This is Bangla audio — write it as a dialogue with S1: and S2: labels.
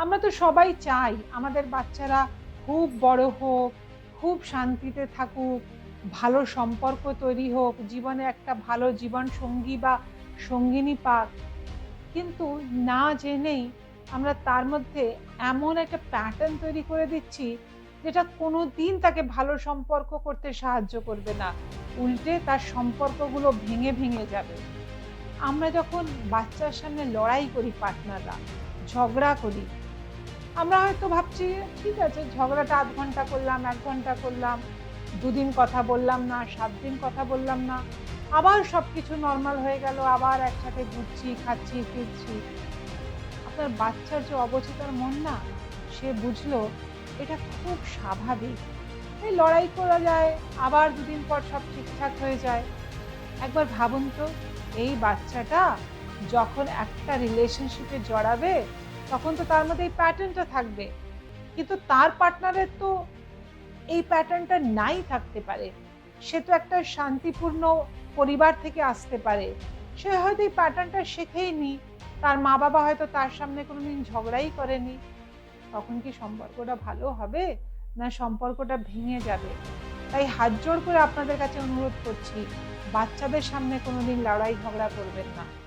S1: আমরা তো সবাই চাই আমাদের বাচ্চারা খুব বড় হোক, খুব শান্তিতে থাকুক, ভালো সম্পর্ক তৈরি হোক, জীবনে একটা ভালো জীবন সঙ্গী বা সঙ্গিনী পাক। কিন্তু না জেনেই আমরা তার মধ্যে এমন একটা প্যাটার্ন তৈরি করে দিচ্ছি, যেটা কোনোদিন তাকে ভালো সম্পর্ক করতে সাহায্য করবে না। উল্টে তার সম্পর্কগুলো ভেঙে ভেঙে যাবে। আমরা যখন বাচ্চার সামনে লড়াই করি পার্টনাররা, ঝগড়া করি, আমরা হয়তো ভাবছি ঠিক আছে ঝগড়াটা ০.৫ ঘন্টা করলাম, ১ ঘন্টা করলাম, ২ দিন কথা বললাম না, ৭ দিন কথা বললাম না, আবার সবকিছু নরমাল হয়ে গেল, আবার একসাথে ঘুরছি, খাচ্ছি, ফিরছি। আপনার বাচ্চার যে অবচেতন মন না, সে বুঝলো এটা খুব স্বাভাবিক। এই লড়াই করা যায়, আবার ২ দিন পর সব ঠিকঠাক হয়ে যায়। একবার ভাবুন তো, এই বাচ্চাটা যখন একটা রিলেশনশিপে জড়াবে, তখন তো তার মধ্যে এই প্যাটার্নটা থাকবে। কিন্তু তার পার্টনারের তো এই প্যাটার্নটা নাই থাকতে পারে। সে তো একটা শান্তিপূর্ণ পরিবার থেকে আসতে পারে। সে হয়তো এই প্যাটার্নটা শেখেইনি। তার মা-বাবা হয়তো তার সামনে কোনোদিন ঝগড়াই করেনি। তখন কি সম্পর্কটা ভালো হবে? না সম্পর্কটা ভেঙে যাবে? তাই হাত জোড় করে আপনাদের কাছে অনুরোধ করছি, বাচ্চাদের সামনে কোনোদিন লড়াই ঝগড়া করবেন না।